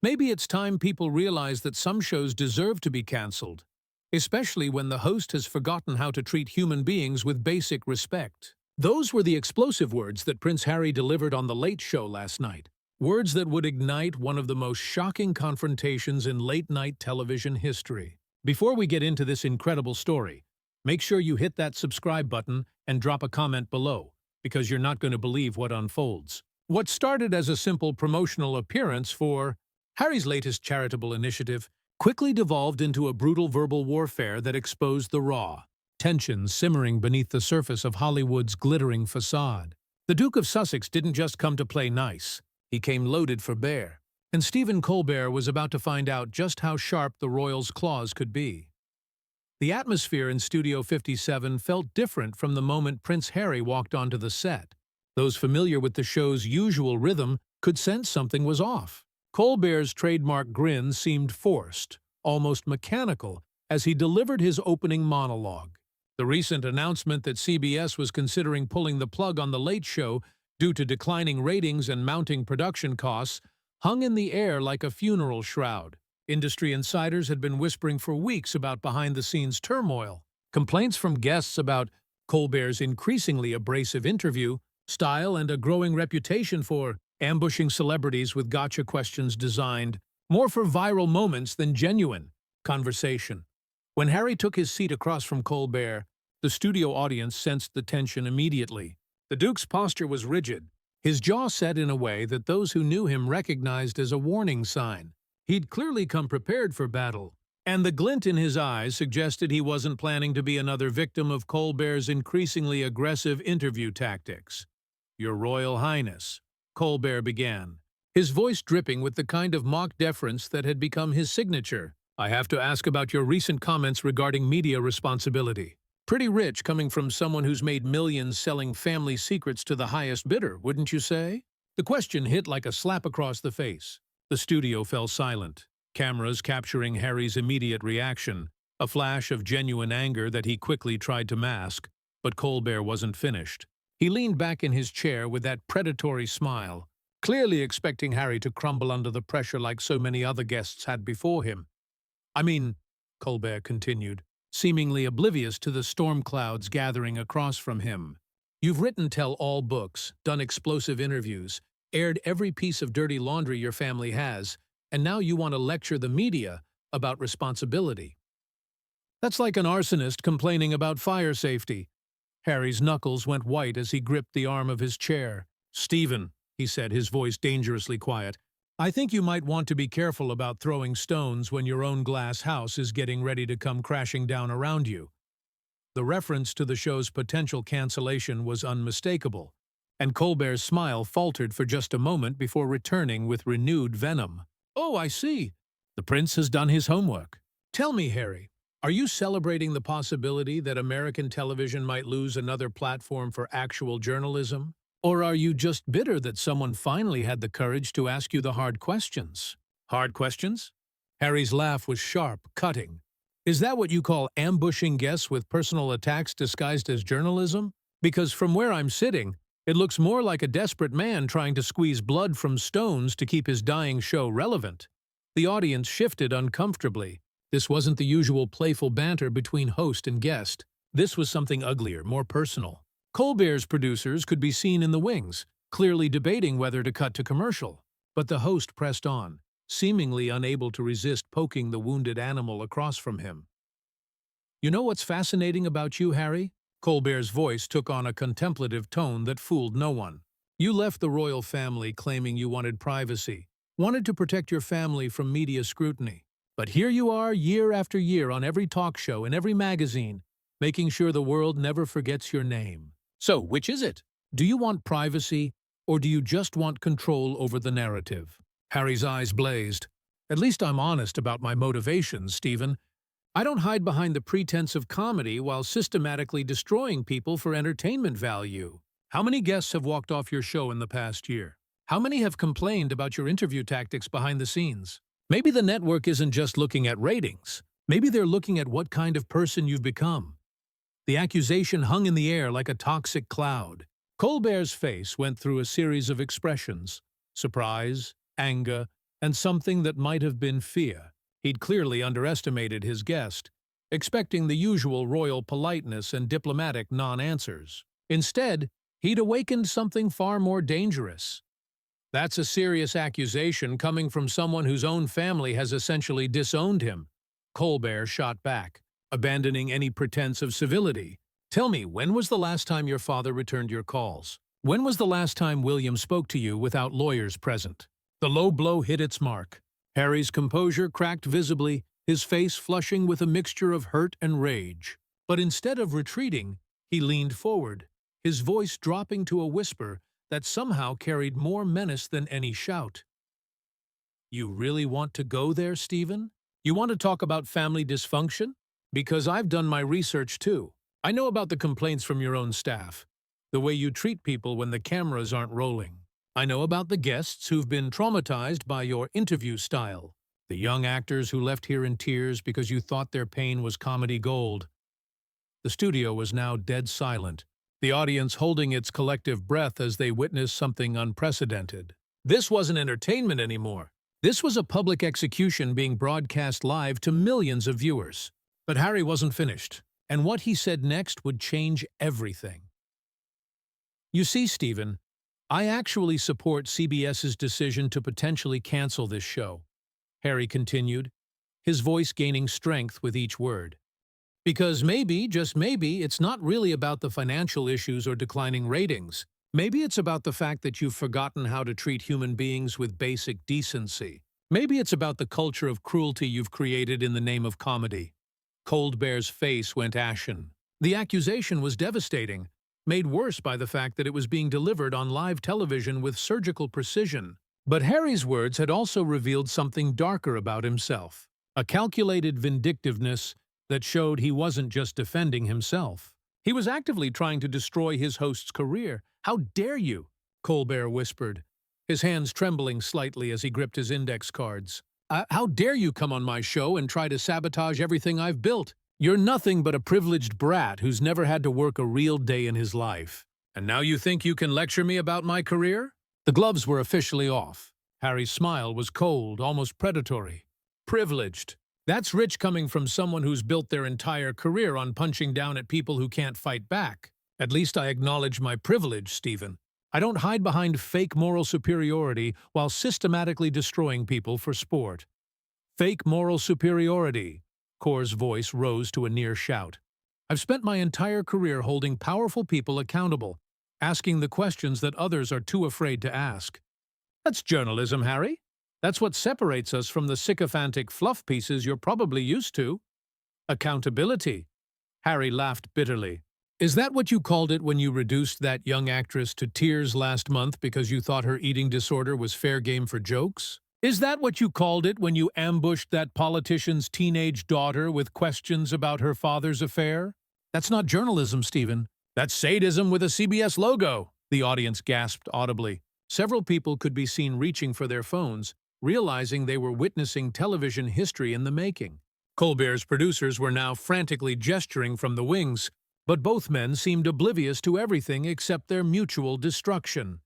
Maybe it's time people realize that some shows deserve to be cancelled, especially when the host has forgotten how to treat human beings with basic respect. Those were the explosive words that Prince Harry delivered on The Late Show last night. Words that would ignite one of the most shocking confrontations in late-night television history. Before we get into this incredible story, make sure you hit that subscribe button and drop a comment below, because you're not going to believe what unfolds. What started as a simple promotional appearance for Harry's latest charitable initiative quickly devolved into a brutal verbal warfare that exposed the raw tensions simmering beneath the surface of Hollywood's glittering facade. The Duke of Sussex didn't just come to play nice. He came loaded for bear, and Stephen Colbert was about to find out just how sharp the royals' claws could be. The atmosphere in Studio 57 felt different from the moment Prince Harry walked onto the set. Those familiar with the show's usual rhythm could sense something was off. Colbert's trademark grin seemed forced, almost mechanical, as he delivered his opening monologue. The recent announcement that CBS was considering pulling the plug on The Late Show due to declining ratings and mounting production costs hung in the air like a funeral shroud. Industry insiders had been whispering for weeks about behind-the-scenes turmoil. Complaints from guests about Colbert's increasingly abrasive interview style and a growing reputation for ambushing celebrities with gotcha questions designed more for viral moments than genuine conversation. When Harry took his seat across from Colbert, the studio audience sensed the tension immediately. The Duke's posture was rigid, his jaw set in a way that those who knew him recognized as a warning sign. He'd clearly come prepared for battle, and the glint in his eyes suggested he wasn't planning to be another victim of Colbert's increasingly aggressive interview tactics. "Your Royal Highness," Colbert began, his voice dripping with the kind of mock deference that had become his signature. "I have to ask about your recent comments regarding media responsibility. Pretty rich coming from someone who's made millions selling family secrets to the highest bidder, wouldn't you say?" The question hit like a slap across the face. The studio fell silent, cameras capturing Harry's immediate reaction, a flash of genuine anger that he quickly tried to mask. But Colbert wasn't finished. He leaned back in his chair with that predatory smile, clearly expecting Harry to crumble under the pressure like so many other guests had before him. "I mean," Colbert continued, seemingly oblivious to the storm clouds gathering across from him, "you've written tell-all books, done explosive interviews, aired every piece of dirty laundry your family has, and now you want to lecture the media about responsibility. That's like an arsonist complaining about fire safety." Harry's knuckles went white as he gripped the arm of his chair. "Stephen," he said, his voice dangerously quiet, "I think you might want to be careful about throwing stones when your own glass house is getting ready to come crashing down around you." The reference to the show's potential cancellation was unmistakable, and Colbert's smile faltered for just a moment before returning with renewed venom. "Oh, I see. The prince has done his homework. Tell me, Harry, are you celebrating the possibility that American television might lose another platform for actual journalism? Or are you just bitter that someone finally had the courage to ask you the hard questions?" "Hard questions?" Harry's laugh was sharp, cutting. "Is that what you call ambushing guests with personal attacks disguised as journalism? Because from where I'm sitting, it looks more like a desperate man trying to squeeze blood from stones to keep his dying show relevant." The audience shifted uncomfortably. This wasn't the usual playful banter between host and guest. This was something uglier, more personal. Colbert's producers could be seen in the wings, clearly debating whether to cut to commercial. But the host pressed on, seemingly unable to resist poking the wounded animal across from him. "You know what's fascinating about you, Harry?" Colbert's voice took on a contemplative tone that fooled no one. "You left the royal family claiming you wanted privacy, wanted to protect your family from media scrutiny. But here you are year after year on every talk show and every magazine, making sure the world never forgets your name. So, which is it? Do you want privacy, or do you just want control over the narrative?" Harry's eyes blazed. "At least I'm honest about my motivations, Stephen. I don't hide behind the pretense of comedy while systematically destroying people for entertainment value. How many guests have walked off your show in the past year? How many have complained about your interview tactics behind the scenes? Maybe the network isn't just looking at ratings. Maybe they're looking at what kind of person you've become." The accusation hung in the air like a toxic cloud. Colbert's face went through a series of expressions: surprise, anger, and something that might have been fear. He'd clearly underestimated his guest, expecting the usual royal politeness and diplomatic non-answers. Instead, he'd awakened something far more dangerous. That's a serious accusation coming from someone whose own family has essentially disowned him, Colbert shot back, abandoning any pretense of civility. Tell me, when was the last time your father returned your calls? When was the last time William spoke to you without lawyers present? The low blow hit its mark. Harry's composure cracked visibly, his face flushing with a mixture of hurt and rage. But instead of retreating, he leaned forward, his voice dropping to a whisper that somehow carried more menace than any shout. You really want to go there, Stephen? You want to talk about family dysfunction? Because I've done my research too. I know about the complaints from your own staff, the way you treat people when the cameras aren't rolling. I know about the guests who've been traumatized by your interview style, the young actors who left here in tears because you thought their pain was comedy gold. The studio was now dead silent, the audience holding its collective breath as they witnessed something unprecedented. This wasn't entertainment anymore. This was a public execution being broadcast live to millions of viewers. But Harry wasn't finished, and what he said next would change everything. You see, Stephen, I actually support CBS's decision to potentially cancel this show, Harry continued, his voice gaining strength with each word. Because maybe, just maybe, it's not really about the financial issues or declining ratings. Maybe it's about the fact that you've forgotten how to treat human beings with basic decency. Maybe it's about the culture of cruelty you've created in the name of comedy. Colbert's face went ashen. The accusation was devastating, made worse by the fact that it was being delivered on live television with surgical precision. But Harry's words had also revealed something darker about himself, a calculated vindictiveness that showed he wasn't just defending himself. He was actively trying to destroy his host's career. How dare you? Colbert whispered, his hands trembling slightly as he gripped his index cards. How dare you come on my show and try to sabotage everything I've built? You're nothing but a privileged brat who's never had to work a real day in his life. And now you think you can lecture me about my career? The gloves were officially off. Harry's smile was cold, almost predatory. Privileged. That's rich coming from someone who's built their entire career on punching down at people who can't fight back. At least I acknowledge my privilege, Stephen. I don't hide behind fake moral superiority while systematically destroying people for sport. Fake moral superiority. Core's voice rose to a near shout. I've spent my entire career holding powerful people accountable, asking the questions that others are too afraid to ask. That's journalism, Harry. That's what separates us from the sycophantic fluff pieces you're probably used to. Accountability. Harry laughed bitterly. Is that what you called it when you reduced that young actress to tears last month because you thought her eating disorder was fair game for jokes? Is that what you called it when you ambushed that politician's teenage daughter with questions about her father's affair? That's not journalism, Stephen. That's sadism with a CBS logo, the audience gasped audibly. Several people could be seen reaching for their phones, realizing they were witnessing television history in the making. Colbert's producers were now frantically gesturing from the wings, but both men seemed oblivious to everything except their mutual destruction.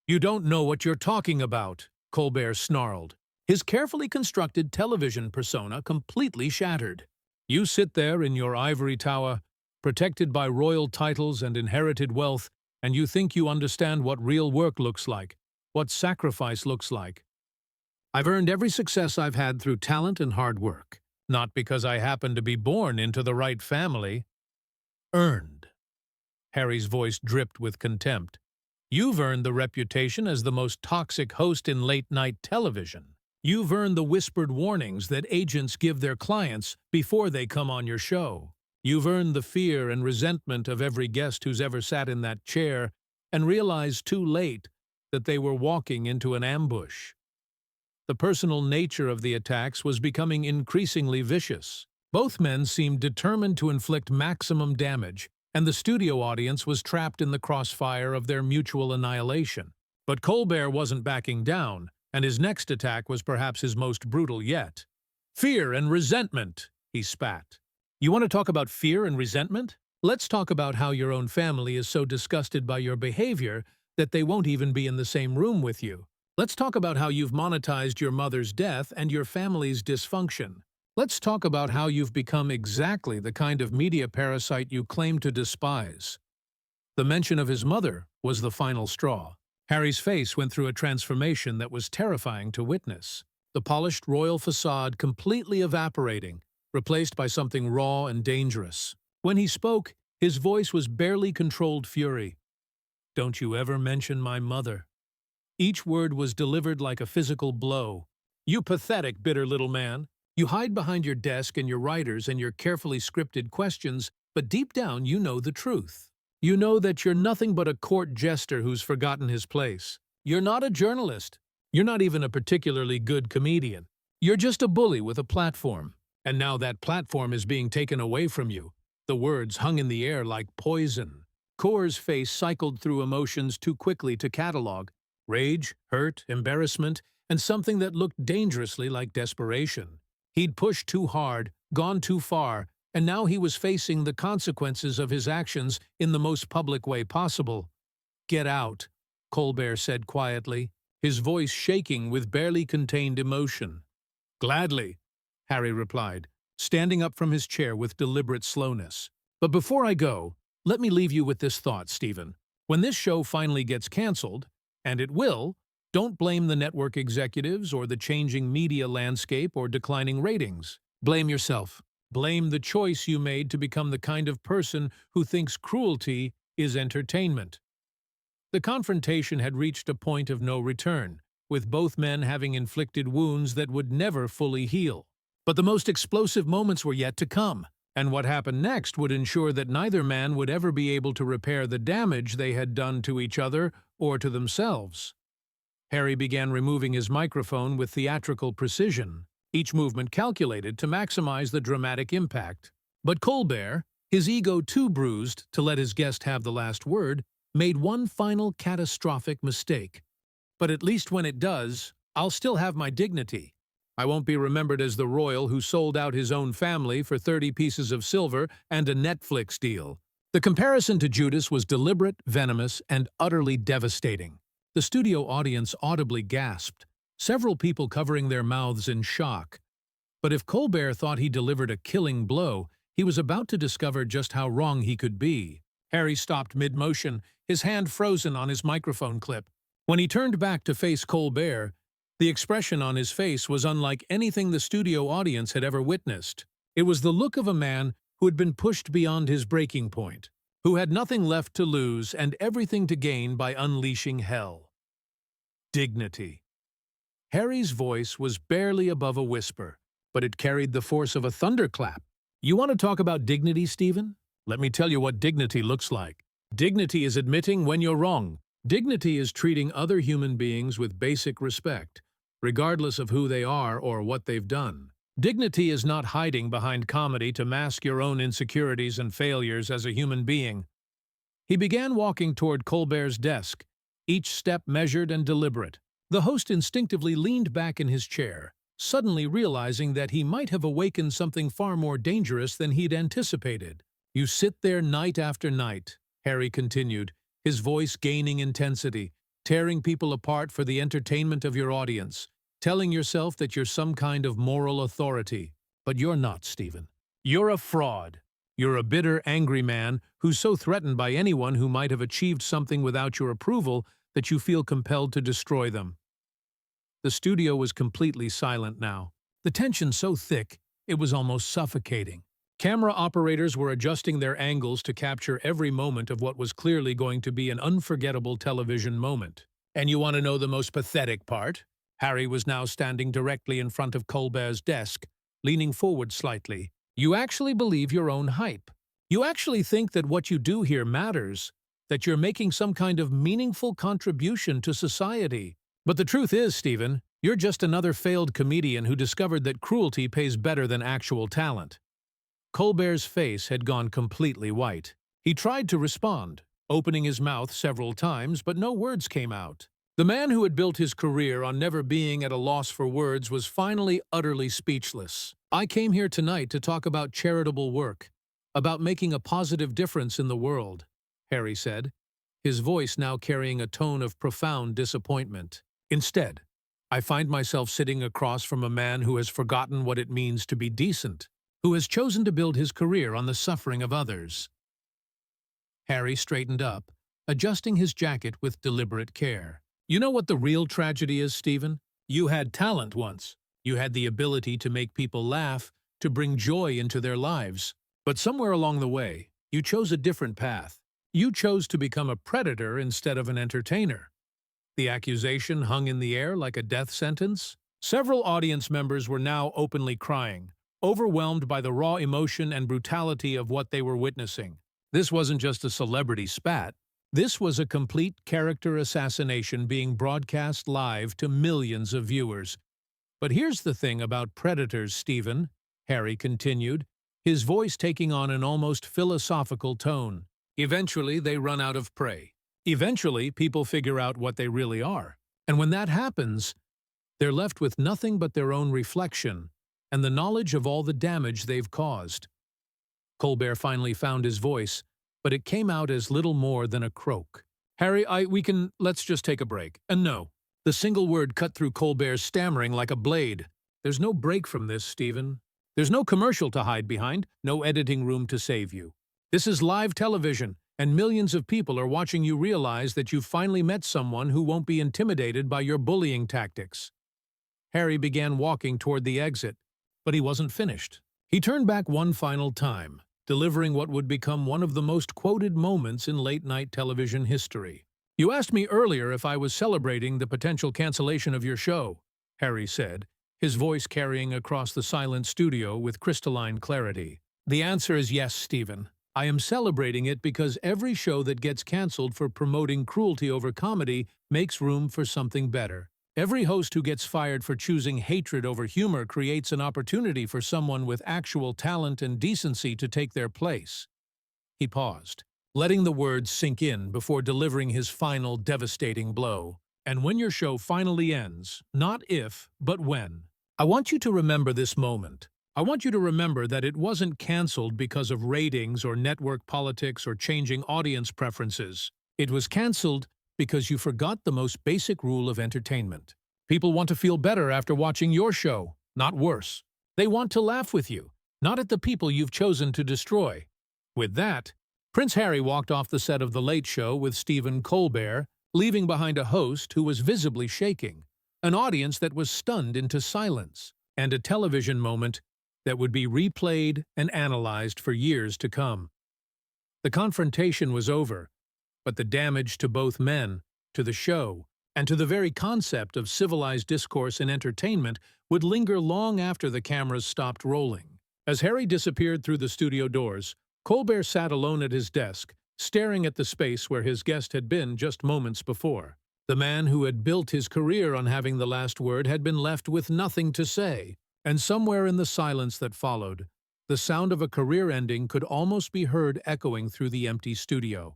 You don't know what you're talking about, Colbert snarled, his carefully constructed television persona completely shattered. You sit there in your ivory tower, protected by royal titles and inherited wealth, and you think you understand what real work looks like, what sacrifice looks like. I've earned every success I've had through talent and hard work, not because I happen to be born into the right family. Earned. Harry's voice dripped with contempt. You've earned the reputation as the most toxic host in late-night television. You've earned the whispered warnings that agents give their clients before they come on your show. You've earned the fear and resentment of every guest who's ever sat in that chair and realized too late that they were walking into an ambush. The personal nature of the attacks was becoming increasingly vicious. Both men seemed determined to inflict maximum damage, and the studio audience was trapped in the crossfire of their mutual annihilation. But Colbert wasn't backing down, and his next attack was perhaps his most brutal yet. Fear and resentment, he spat. You want to talk about fear and resentment? Let's talk about how your own family is so disgusted by your behavior that they won't even be in the same room with you. Let's talk about how you've monetized your mother's death and your family's dysfunction. Let's talk about how you've become exactly the kind of media parasite you claim to despise. The mention of his mother was the final straw. Harry's face went through a transformation that was terrifying to witness. The polished royal facade completely evaporating, replaced by something raw and dangerous. When he spoke, his voice was barely controlled fury. "Don't you ever mention my mother." Each word was delivered like a physical blow. "You pathetic, bitter little man. You hide behind your desk and your writers and your carefully scripted questions, but deep down you know the truth. You know that you're nothing but a court jester who's forgotten his place. You're not a journalist. You're not even a particularly good comedian. You're just a bully with a platform. And now that platform is being taken away from you." The words hung in the air like poison. Core's face cycled through emotions too quickly to catalog: rage, hurt, embarrassment, and something that looked dangerously like desperation. He'd pushed too hard, gone too far, and now he was facing the consequences of his actions in the most public way possible. "Get out," Colbert said quietly, his voice shaking with barely contained emotion. "Gladly," Harry replied, standing up from his chair with deliberate slowness. "But before I go, let me leave you with this thought, Stephen. When this show finally gets cancelled, and it will, don't blame the network executives or the changing media landscape or declining ratings. Blame yourself. Blame the choice you made to become the kind of person who thinks cruelty is entertainment." The confrontation had reached a point of no return, with both men having inflicted wounds that would never fully heal. But the most explosive moments were yet to come, and what happened next would ensure that neither man would ever be able to repair the damage they had done to each other or to themselves. Harry began removing his microphone with theatrical precision, each movement calculated to maximize the dramatic impact. But Colbert, his ego too bruised to let his guest have the last word, made one final catastrophic mistake. "But at least when it does, I'll still have my dignity. I won't be remembered as the royal who sold out his own family for 30 pieces of silver and a Netflix deal." The comparison to Judas was deliberate, venomous, and utterly devastating. The studio audience audibly gasped, several people covering their mouths in shock. But if Colbert thought he delivered a killing blow, he was about to discover just how wrong he could be. Harry stopped mid-motion, his hand frozen on his microphone clip. When he turned back to face Colbert, the expression on his face was unlike anything the studio audience had ever witnessed. It was the look of a man who had been pushed beyond his breaking point, who had nothing left to lose and everything to gain by unleashing hell. Dignity. Harry's voice was barely above a whisper, but it carried the force of a thunderclap. "You want to talk about dignity, Stephen? Let me tell you what dignity looks like. Dignity is admitting when you're wrong. Dignity is treating other human beings with basic respect, regardless of who they are or what they've done. Dignity is not hiding behind comedy to mask your own insecurities and failures as a human being." He began walking toward Colbert's desk, each step measured and deliberate. The host instinctively leaned back in his chair, suddenly realizing that he might have awakened something far more dangerous than he'd anticipated. "You sit there night after night," Harry continued, his voice gaining intensity, "tearing people apart for the entertainment of your audience, telling yourself that you're some kind of moral authority. But you're not, Stephen. You're a fraud. You're a bitter, angry man who's so threatened by anyone who might have achieved something without your approval that you feel compelled to destroy them." The studio was completely silent now, the tension so thick it was almost suffocating. Camera operators were adjusting their angles to capture every moment of what was clearly going to be an unforgettable television moment. "And you want to know the most pathetic part?" Harry was now standing directly in front of Colbert's desk, leaning forward slightly. "You actually believe your own hype. You actually think that what you do here matters, that you're making some kind of meaningful contribution to society. But the truth is, Stephen, you're just another failed comedian who discovered that cruelty pays better than actual talent." Colbert's face had gone completely white. He tried to respond, opening his mouth several times, but no words came out. The man who had built his career on never being at a loss for words was finally utterly speechless. "I came here tonight to talk about charitable work, about making a positive difference in the world," Harry said, his voice now carrying a tone of profound disappointment. Instead, I find myself sitting across from a man who has forgotten what it means to be decent, who has chosen to build his career on the suffering of others. Harry straightened up, adjusting his jacket with deliberate care. You know what the real tragedy is, Stephen? You had talent once. You had the ability to make people laugh, to bring joy into their lives. But somewhere along the way, you chose a different path. You chose to become a predator instead of an entertainer. The accusation hung in the air like a death sentence. Several audience members were now openly crying, overwhelmed by the raw emotion and brutality of what they were witnessing. This wasn't just a celebrity spat. This was a complete character assassination being broadcast live to millions of viewers. But here's the thing about predators, Stephen, Harry continued, his voice taking on an almost philosophical tone. Eventually, they run out of prey. Eventually, people figure out what they really are. And when that happens, they're left with nothing but their own reflection and the knowledge of all the damage they've caused. Colbert finally found his voice, but it came out as little more than a croak. Harry, let's just take a break. And no, the single word cut through Colbert's stammering like a blade. There's no break from this, Stephen. There's no commercial to hide behind, no editing room to save you. This is live television, and millions of people are watching you realize that you've finally met someone who won't be intimidated by your bullying tactics. Harry began walking toward the exit, but he wasn't finished. He turned back one final time, delivering what would become one of the most quoted moments in late-night television history. You asked me earlier if I was celebrating the potential cancellation of your show, Harry said, his voice carrying across the silent studio with crystalline clarity. The answer is yes, Stephen. I am celebrating it because every show that gets cancelled for promoting cruelty over comedy makes room for something better. Every host who gets fired for choosing hatred over humor creates an opportunity for someone with actual talent and decency to take their place. He paused, letting the words sink in before delivering his final devastating blow. And when your show finally ends, not if, but when, I want you to remember this moment. I want you to remember that it wasn't cancelled because of ratings or network politics or changing audience preferences. It was cancelled because you forgot the most basic rule of entertainment. People want to feel better after watching your show, not worse. They want to laugh with you, not at the people you've chosen to destroy. With that, Prince Harry walked off the set of The Late Show with Stephen Colbert, leaving behind a host who was visibly shaking, an audience that was stunned into silence, and a television moment that would be replayed and analyzed for years to come. The confrontation was over, but the damage to both men, to the show, and to the very concept of civilized discourse and entertainment would linger long after the cameras stopped rolling. As Harry disappeared through the studio doors, Colbert sat alone at his desk, staring at the space where his guest had been just moments before. The man who had built his career on having the last word had been left with nothing to say, and somewhere in the silence that followed, the sound of a career ending could almost be heard echoing through the empty studio.